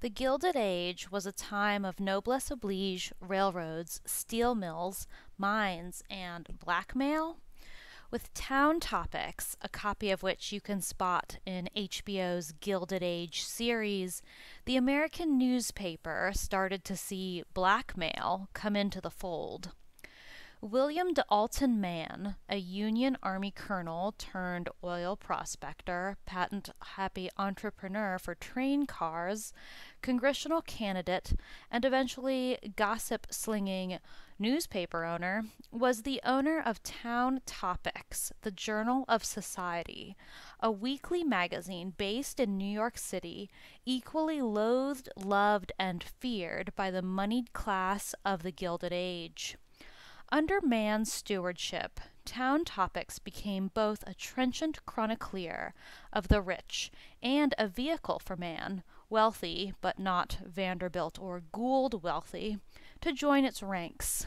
The Gilded Age was a time of noblesse oblige, railroads, steel mills, mines, and blackmail. With Town Topics, a copy of which you can spot in HBO's Gilded Age series, the American newspaper started to see blackmail come into the fold. William de Alton Mann, a Union Army colonel turned oil prospector, patent happy entrepreneur for train cars, congressional candidate, and eventually gossip slinging newspaper owner, was the owner of Town Topics, the Journal of Society, a weekly magazine based in New York City, equally loathed, loved, and feared by the moneyed class of the Gilded Age. Under Mann's stewardship, Town Topics became both a trenchant chronicler of the rich and a vehicle for Mann, wealthy but not Vanderbilt or Gould wealthy, to join its ranks.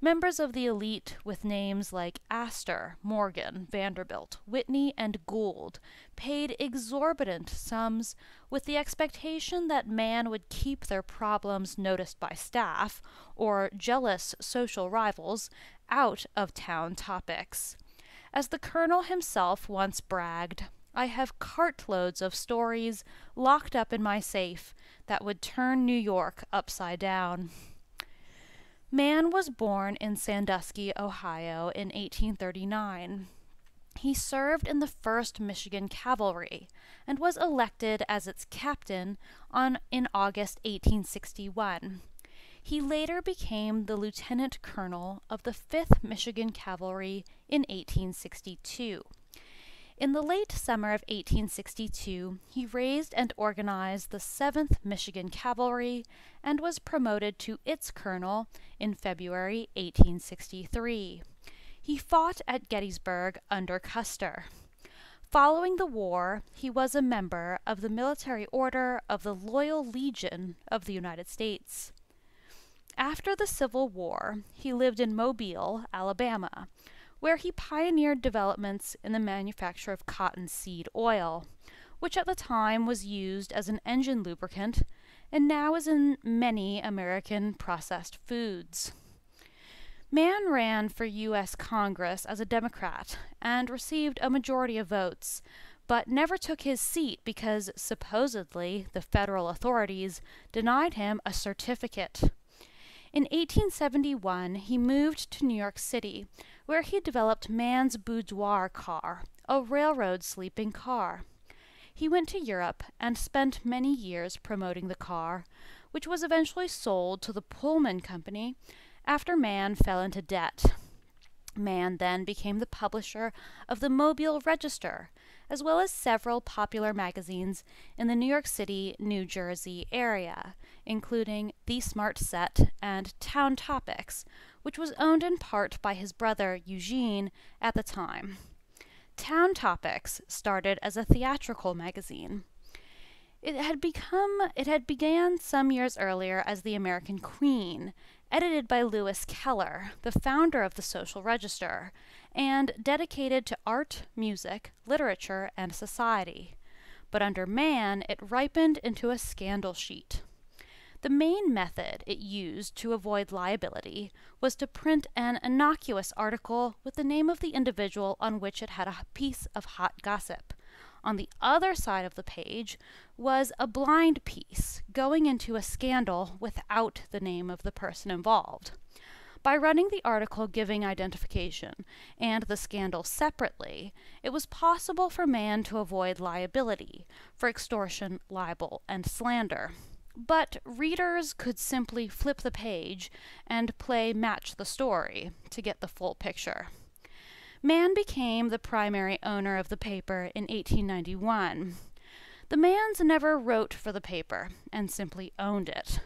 Members of the elite with names like Astor, Morgan, Vanderbilt, Whitney, and Gould paid exorbitant sums with the expectation that Mann would keep their problems noticed by staff or jealous social rivals out of Town Topics. As the colonel himself once bragged, I have cartloads of stories locked up in my safe that would turn New York upside down. Mann was born in Sandusky, Ohio in 1839. He served in the 1st Michigan Cavalry and was elected as its captain in August 1861. He later became the lieutenant colonel of the 5th Michigan Cavalry in 1862. In the late summer of 1862, he raised and organized the 7th Michigan Cavalry and was promoted to its colonel in February 1863. He fought at Gettysburg under Custer. Following the war, he was a member of the Military Order of the Loyal Legion of the United States. After the Civil War, he lived in Mobile, Alabama, where he pioneered developments in the manufacture of cottonseed oil, which at the time was used as an engine lubricant and now is in many American processed foods. Mann ran for U.S. Congress as a Democrat and received a majority of votes, but never took his seat because supposedly the federal authorities denied him a certificate. In 1871, he moved to New York City, where he developed Mann's boudoir car, a railroad sleeping car. He went to Europe and spent many years promoting the car, which was eventually sold to the Pullman Company after Mann fell into debt. Mann then became the publisher of the Mobile Register, as well as several popular magazines in the New York City, New Jersey area, including The Smart Set and Town Topics, which was owned in part by his brother Eugene at the time. Town Topics started as a theatrical magazine. It had began some years earlier as The American Queen, edited by Lewis Keller, the founder of the Social Register, and dedicated to art, music, literature, and society. But under Mann, it ripened into a scandal sheet. The main method it used to avoid liability was to print an innocuous article with the name of the individual on which it had a piece of hot gossip. On the other side of the page was a blind piece going into a scandal without the name of the person involved. By running the article giving identification and the scandal separately, it was possible for Mann to avoid liability for extortion, libel, and slander. But readers could simply flip the page and play Match the Story to get the full picture. Mann became the primary owner of the paper in 1891. The Manns never wrote for the paper and simply owned it.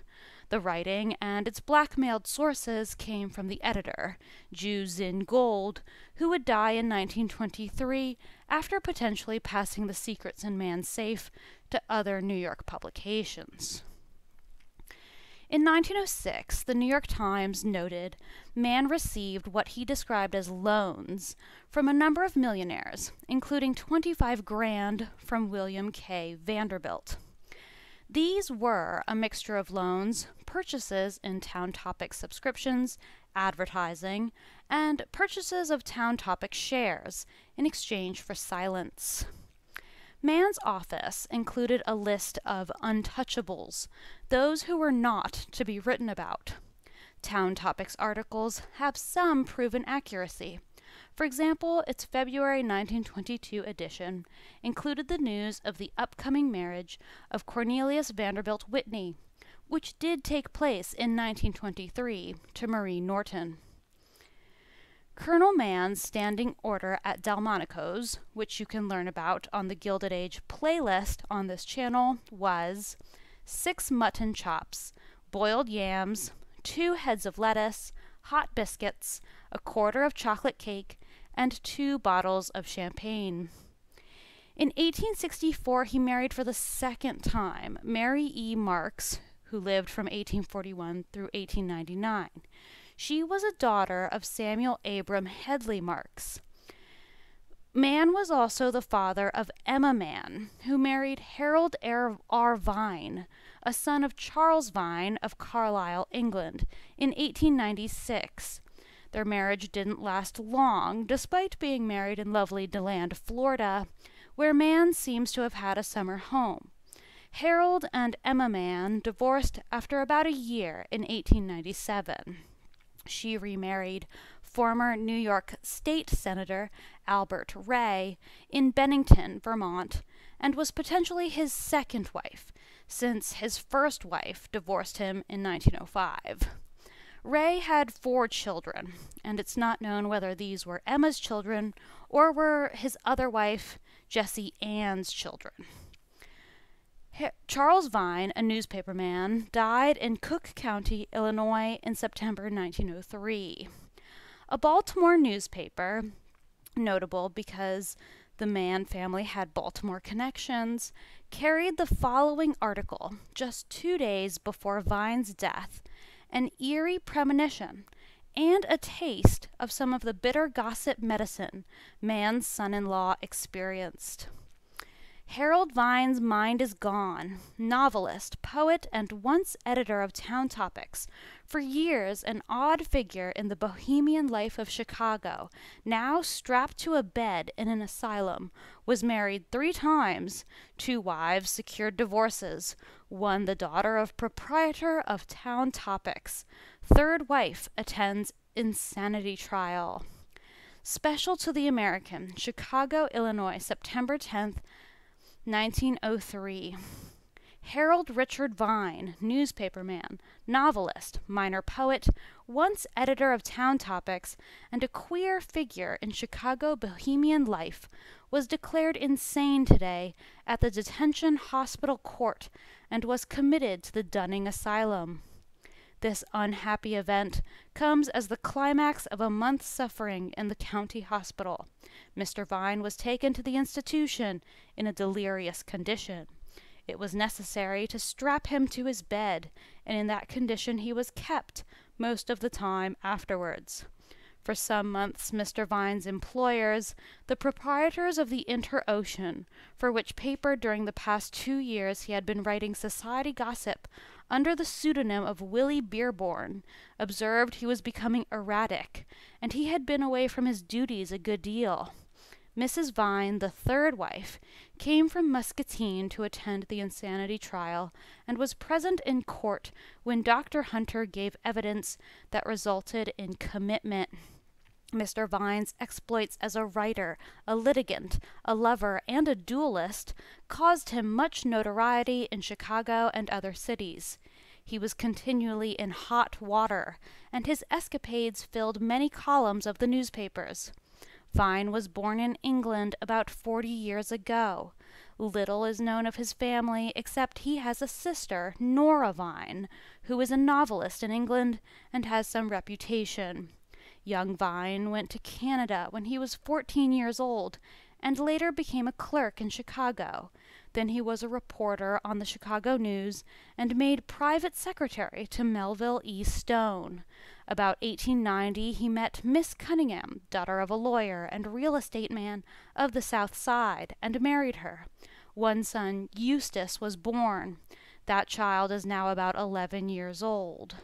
The writing and its blackmailed sources came from the editor, Jew Zinn Gold, who would die in 1923 after potentially passing the secrets in Mann's safe to other New York publications. In 1906, the New York Times noted Mann received what he described as loans from a number of millionaires, including $25,000 from William K. Vanderbilt. These were a mixture of loans, purchases in Town Topic subscriptions, advertising, and purchases of Town Topic shares in exchange for silence. Mann's office included a list of untouchables, those who were not to be written about. Town Topic's articles have some proven accuracy. For example, its February 1922 edition included the news of the upcoming marriage of Cornelius Vanderbilt Whitney, which did take place in 1923 to Marie Norton. Colonel Mann's standing order at Delmonico's, which you can learn about on the Gilded Age playlist on this channel, was 6 mutton chops, boiled yams, 2 heads of lettuce, hot biscuits, a quarter of chocolate cake, and 2 bottles of champagne. In 1864, he married for the second time Mary E. Marks, who lived from 1841 through 1899. She was a daughter of Samuel Abram Headley Marks. Mann was also the father of Emma Mann, who married Harold R. Vine, a son of Charles Vine of Carlisle, England, in 1896. Their marriage didn't last long, despite being married in lovely DeLand, Florida, where Mann seems to have had a summer home. Harold and Emma Mann divorced after about a year in 1897. She remarried former New York State Senator Albert Ray in Bennington, Vermont, and was potentially his second wife, since his first wife divorced him in 1905. Ray had 4 children, and it's not known whether these were Emma's children or were his other wife, Jessie Ann's children. Charles Vine, a newspaperman, died in Cook County, Illinois in September 1903. A Baltimore newspaper, notable because the Mann family had Baltimore connections, carried the following article just 2 days before Vine's death, an eerie premonition and a taste of some of the bitter gossip medicine Mann's son-in-law experienced. Harold Vine's mind is gone, novelist, poet, and once editor of Town Topics, for years an odd figure in the bohemian life of Chicago, now strapped to a bed in an asylum, was married 3 times, 2 wives secured divorces, one the daughter of proprietor of Town Topics, 3rd wife attends insanity trial. Special to the American, Chicago, Illinois, September 10th, 1903. Harold Richard Vine, newspaperman, novelist, minor poet, once editor of Town Topics, and a queer figure in Chicago bohemian life, was declared insane today at the detention hospital court and was committed to the Dunning Asylum. This unhappy event comes as the climax of a month's suffering in the county hospital. Mr. Vine was taken to the institution in a delirious condition. It was necessary to strap him to his bed, and in that condition he was kept most of the time afterwards. For some months Mr. Vine's employers, the proprietors of the Inter-Ocean, for which paper during the past 2 years he had been writing society gossip under the pseudonym of Willie Beerborn, observed he was becoming erratic, and he had been away from his duties a good deal. Mrs. Vine, the 3rd wife, came from Muscatine to attend the insanity trial, and was present in court when Dr. Hunter gave evidence that resulted in commitment. Mr. Vine's exploits as a writer, a litigant, a lover, and a duelist caused him much notoriety in Chicago and other cities. He was continually in hot water, and his escapades filled many columns of the newspapers. Vine was born in England about 40 years ago. Little is known of his family, except he has a sister, Nora Vine, who is a novelist in England and has some reputation. Young Vine went to Canada when he was 14 years old, and later became a clerk in Chicago. Then he was a reporter on the Chicago News and made private secretary to Melville E. Stone. About 1890 he met Miss Cunningham, daughter of a lawyer and real estate man of the South Side, and married her. One son, Eustace, was born. That child is now about 11 years old.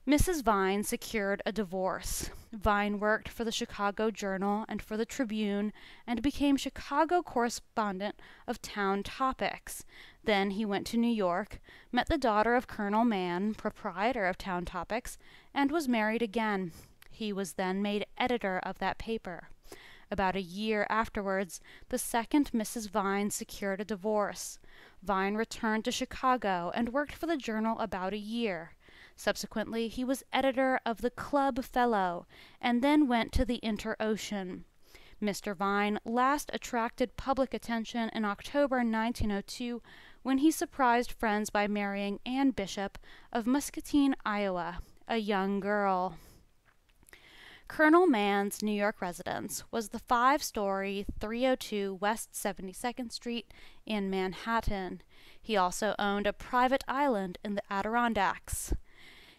Mrs. Vine secured a divorce. Vine worked for the Chicago Journal and for the Tribune and became Chicago correspondent of Town Topics. Then he went to New York, met the daughter of Colonel Mann, proprietor of Town Topics, and was married again. He was then made editor of that paper. About a year afterwards, the second Mrs. Vine secured a divorce. Vine returned to Chicago and worked for the Journal about a year. Subsequently, he was editor of the Club Fellow, and then went to the Inter-Ocean. Mr. Vine last attracted public attention in October 1902 when he surprised friends by marrying Ann Bishop of Muscatine, Iowa, a young girl. Colonel Mann's New York residence was the 5-story 302 West 72nd Street in Manhattan. He also owned a private island in the Adirondacks.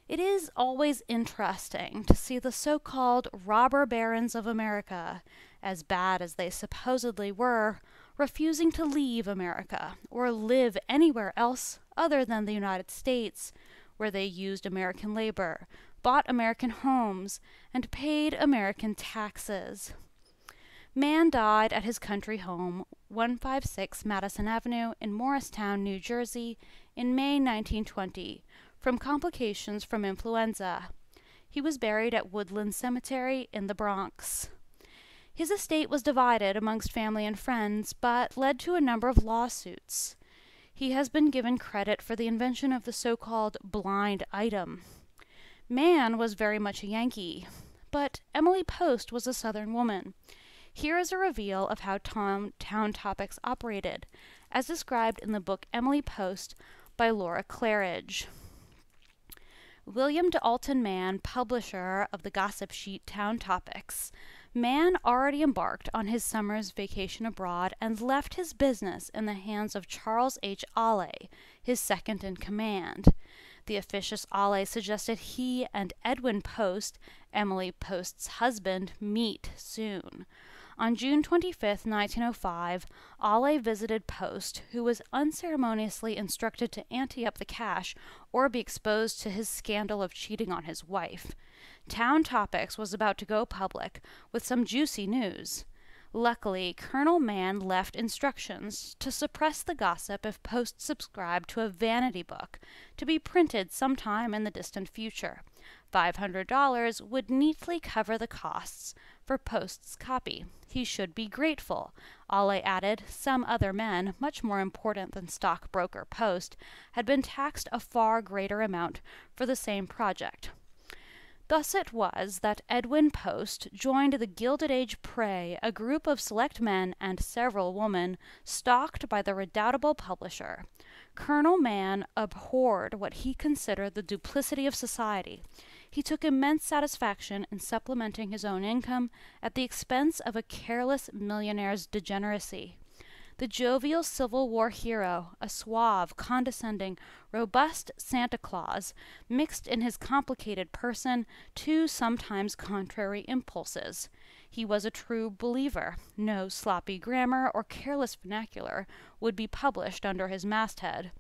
It is always interesting to see the so-called robber barons of America, as bad as they supposedly were, refusing to leave America or live anywhere else other than the United States, where they used American labor, bought American homes, and paid American taxes. Mann died at his country home, 156 Madison Avenue in Morristown, New Jersey, in May 1920, from complications from influenza. He was buried at Woodland Cemetery in the Bronx. His estate was divided amongst family and friends, but led to a number of lawsuits. He has been given credit for the invention of the so-called blind item. Mann was very much a Yankee, but Emily Post was a Southern woman. Here is a reveal of how Town Topics operated, as described in the book Emily Post by Laura Claridge. William de Alton Mann, publisher of the gossip sheet Town Topics. Mann already embarked on his summer's vacation abroad and left his business in the hands of Charles H. Alley, his second in command. The officious Alley suggested he and Edwin Post, Emily Post's husband, meet soon. On June 25, 1905, Alley visited Post, who was unceremoniously instructed to ante up the cash or be exposed to his scandal of cheating on his wife. Town Topics was about to go public with some juicy news. Luckily, Colonel Mann left instructions to suppress the gossip if Post subscribed to a vanity book to be printed sometime in the distant future. $500 would neatly cover the costs for Post's copy. He should be grateful. Alley added, some other men, much more important than stockbroker Post, had been taxed a far greater amount for the same project. Thus it was that Edwin Post joined the Gilded Age prey, a group of select men and several women, stalked by the redoubtable publisher. Colonel Mann abhorred what he considered the duplicity of society. He took immense satisfaction in supplementing his own income at the expense of a careless millionaire's degeneracy. The jovial Civil War hero, a suave, condescending, robust Santa Claus, mixed in his complicated person two sometimes contrary impulses. He was a true believer. No sloppy grammar or careless vernacular would be published under his masthead.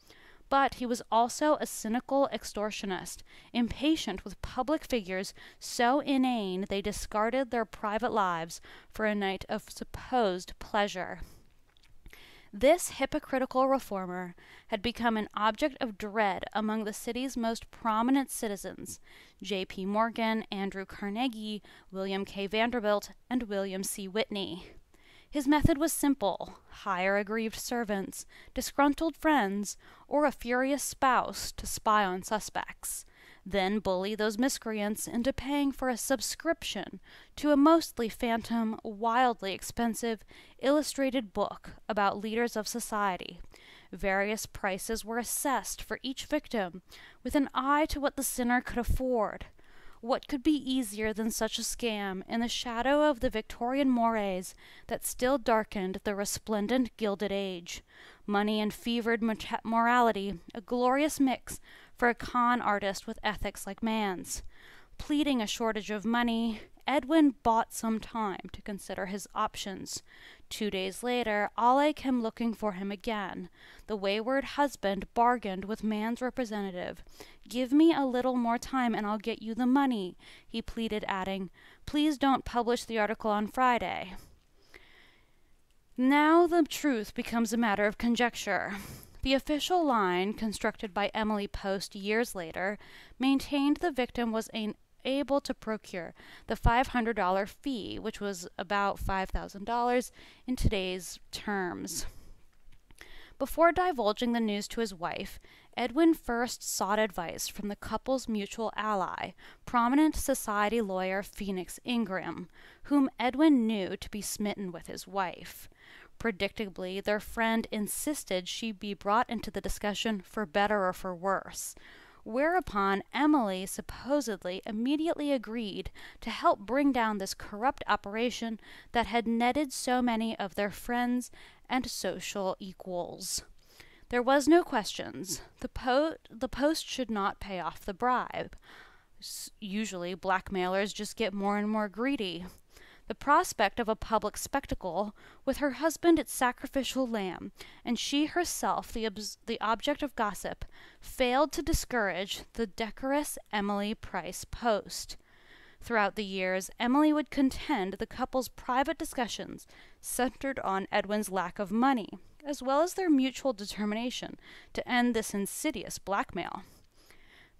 But he was also a cynical extortionist, impatient with public figures so inane they discarded their private lives for a night of supposed pleasure. This hypocritical reformer had become an object of dread among the city's most prominent citizens, J.P. Morgan, Andrew Carnegie, William K. Vanderbilt, and William C. Whitney. His method was simple: hire aggrieved servants, disgruntled friends, or a furious spouse to spy on suspects. Then bully those miscreants into paying for a subscription to a mostly phantom, wildly expensive, illustrated book about leaders of society. Various prices were assessed for each victim, with an eye to what the sinner could afford. What could be easier than such a scam in the shadow of the Victorian mores that still darkened the resplendent Gilded Age? Money and fevered morality, a glorious mix for a con artist with ethics like Mann's. Pleading a shortage of money, Edwin bought some time to consider his options. 2 days later, Ale came looking for him again. The wayward husband bargained with Mann's representative. "Give me a little more time and I'll get you the money," he pleaded, adding, "Please don't publish the article on Friday." Now the truth becomes a matter of conjecture. The official line, constructed by Emily Post years later, maintained the victim was able to procure the $500 fee, which was about $5,000 in today's terms. Before divulging the news to his wife, Edwin first sought advice from the couple's mutual ally, prominent society lawyer Phoenix Ingram, whom Edwin knew to be smitten with his wife. Predictably, their friend insisted she be brought into the discussion for better or for worse, whereupon Emily supposedly immediately agreed to help bring down this corrupt operation that had netted so many of their friends and social equals. There was no questions. The Post should not pay off the bribe. Usually, blackmailers just get more and more greedy. The prospect of a public spectacle, with her husband its sacrificial lamb, and she herself the object of gossip, failed to discourage the decorous Emily Price Post. Throughout the years, Emily would contend the couple's private discussions centered on Edwin's lack of money, as well as their mutual determination to end this insidious blackmail.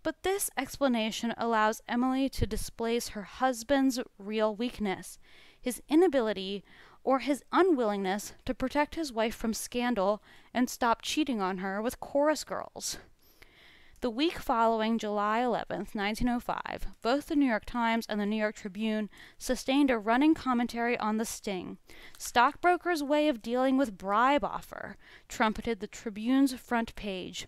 But this explanation allows Emily to displace her husband's real weakness, his inability or his unwillingness to protect his wife from scandal and stop cheating on her with chorus girls. The week following July 11th, 1905, both the New York Times and the New York Tribune sustained a running commentary on the sting. "Stockbrokers' way of dealing with bribe offer," trumpeted the Tribune's front page.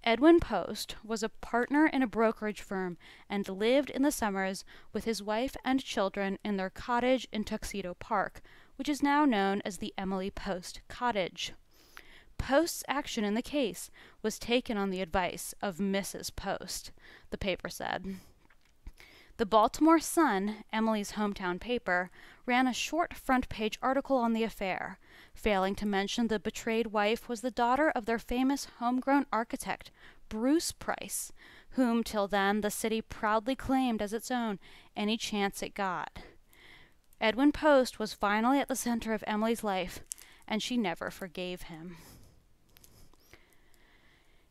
Edwin Post was a partner in a brokerage firm and lived in the summers with his wife and children in their cottage in Tuxedo Park, which is now known as the Emily Post Cottage. Post's action in the case was taken on the advice of Mrs. Post, the paper said. The Baltimore Sun, Emily's hometown paper, ran a short front-page article on the affair, failing to mention the betrayed wife was the daughter of their famous homegrown architect, Bruce Price, whom till then the city proudly claimed as its own any chance it got. Edwin Post was finally at the center of Emily's life, and she never forgave him.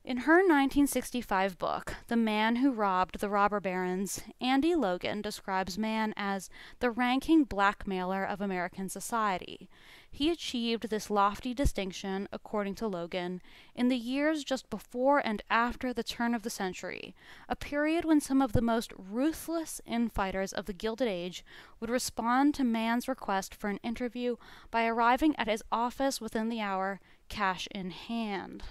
In her 1965 book, The Man Who Robbed the Robber Barons, Andy Logan describes Mann as the ranking blackmailer of American society. He achieved this lofty distinction, according to Logan, in the years just before and after the turn of the century, a period when some of the most ruthless infighters of the Gilded Age would respond to Mann's request for an interview by arriving at his office within the hour, cash in hand.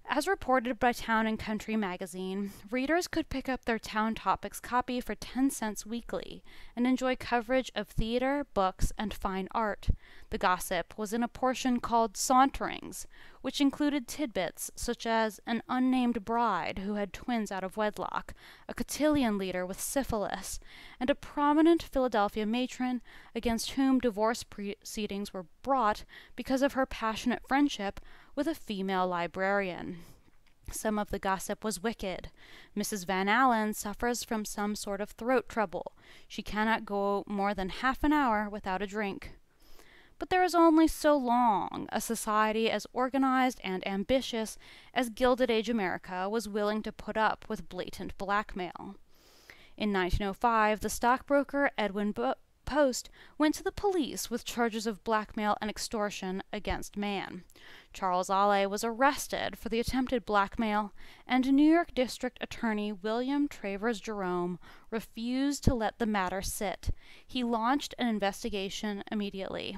As reported by Town and Country magazine, readers could pick up their Town Topics copy for 10 cents weekly and enjoy coverage of theater, books, and fine art. The gossip was in a portion called Saunterings, which included tidbits such as an unnamed bride who had twins out of wedlock, a cotillion leader with syphilis, and a prominent Philadelphia matron against whom divorce proceedings were brought because of her passionate friendship with a female librarian. Some of the gossip was wicked. Mrs. Van Allen suffers from some sort of throat trouble. She cannot go more than half an hour without a drink. But there is only so long a society as organized and ambitious as Gilded Age America was willing to put up with blatant blackmail. In 1905, the stockbroker Edwin Post went to the police with charges of blackmail and extortion against Mann. Charles Ale was arrested for the attempted blackmail, and New York District Attorney William Travers Jerome refused to let the matter sit. He launched an investigation immediately.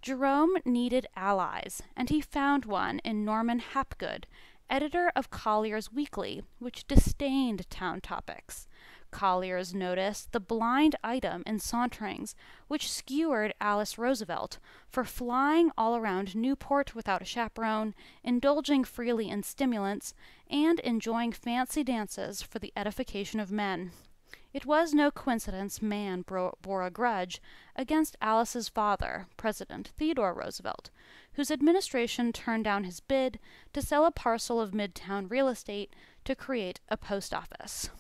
Jerome needed allies, and he found one in Norman Hapgood, editor of Collier's Weekly, which disdained Town Topics. Collier's noticed the blind item in Saunterings, which skewered Alice Roosevelt for flying all around Newport without a chaperone, indulging freely in stimulants, and enjoying fancy dances for the edification of men. It was no coincidence Mann bore a grudge against Alice's father, President Theodore Roosevelt, whose administration turned down his bid to sell a parcel of Midtown real estate to create a post office.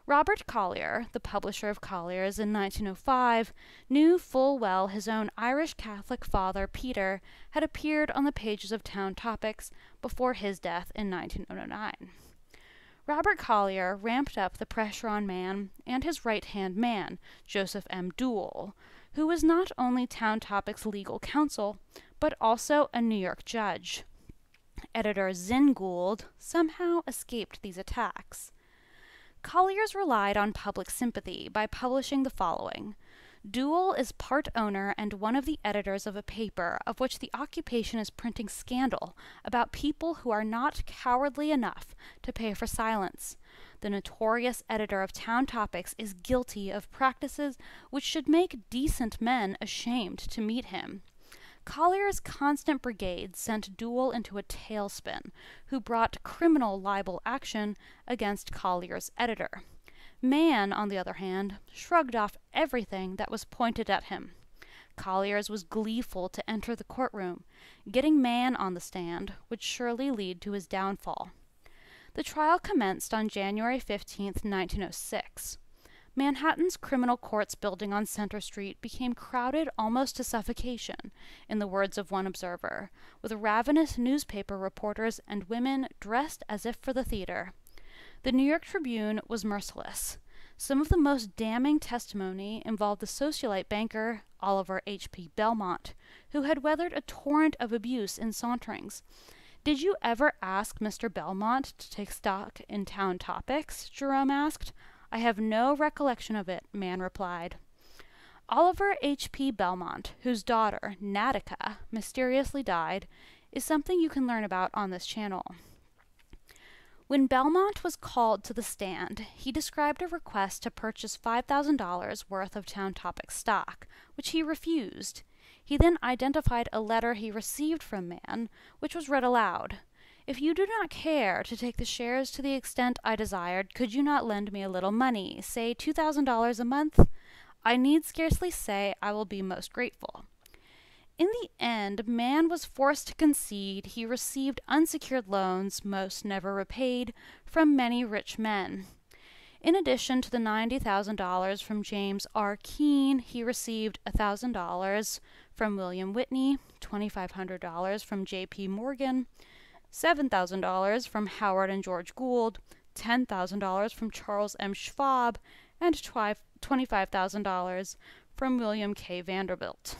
Robert Collier, the publisher of Collier's in 1905, knew full well his own Irish Catholic father, Peter, had appeared on the pages of Town Topics before his death in 1909. Robert Collier ramped up the pressure on Mann and his right-hand man, Joseph M. Duell, who was not only Town Topics' legal counsel, but also a New York judge. Editor Zinn Gould somehow escaped these attacks. Collier's relied on public sympathy by publishing the following. Duell is part owner and one of the editors of a paper of which the occupation is printing scandal about people who are not cowardly enough to pay for silence. The notorious editor of Town Topics is guilty of practices which should make decent men ashamed to meet him. Collier's constant brigade sent Duell into a tailspin, who brought criminal libel action against Collier's editor. Mann, on the other hand, shrugged off everything that was pointed at him. Collier's was gleeful to enter the courtroom. Getting Mann on the stand would surely lead to his downfall. The trial commenced on January 15, 1906. Manhattan's criminal courts building on Center Street became crowded almost to suffocation, in the words of one observer, with ravenous newspaper reporters and women dressed as if for the theater. The New York Tribune was merciless. Some of the most damning testimony involved the socialite banker Oliver H.P. Belmont, who had weathered a torrent of abuse in Saunterings. "Did you ever ask Mr. Belmont to take stock in Town Topics?" Jerome asked. "I have no recollection of it," Mann replied. Oliver H.P. Belmont, whose daughter, Natica, mysteriously died, is something you can learn about on this channel. When Belmont was called to the stand, he described a request to purchase $5,000 worth of Town Topics stock, which he refused. He then identified a letter he received from Mann, which was read aloud. "If you do not care to take the shares to the extent I desired, could you not lend me a little money, say $2,000 a month? I need scarcely say I will be most grateful." In the end, Mann was forced to concede he received unsecured loans, most never repaid, from many rich men. In addition to the $90,000 from James R. Keene, he received $1,000 from William Whitney, $2,500 from J.P. Morgan, $7,000 from Howard and George Gould, $10,000 from Charles M. Schwab, and $25,000 from William K. Vanderbilt.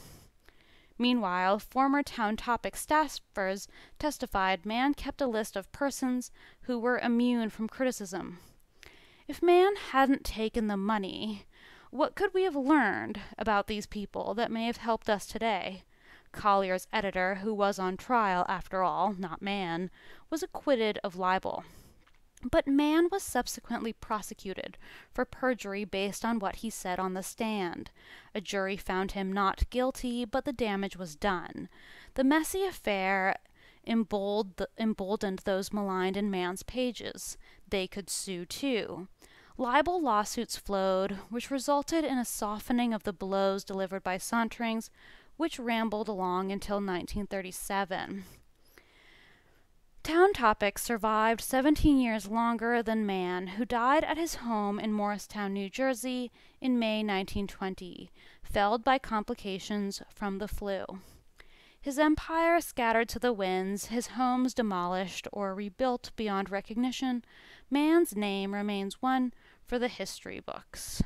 Meanwhile, former Town Topics staffers testified Mann kept a list of persons who were immune from criticism. If Mann hadn't taken the money, what could we have learned about these people that may have helped us today? Collier's editor, who was on trial after all, not Mann, was acquitted of libel. But Mann was subsequently prosecuted for perjury based on what he said on the stand. A jury found him not guilty, but the damage was done. The messy affair emboldened those maligned in Mann's pages. They could sue too. Libel lawsuits flowed, which resulted in a softening of the blows delivered by Saunterings, which rambled along until 1937. Town Topics survived 17 years longer than Mann, who died at his home in Morristown, New Jersey, in May 1920, felled by complications from the flu. His empire scattered to the winds, his homes demolished or rebuilt beyond recognition, Mann's name remains one for the history books.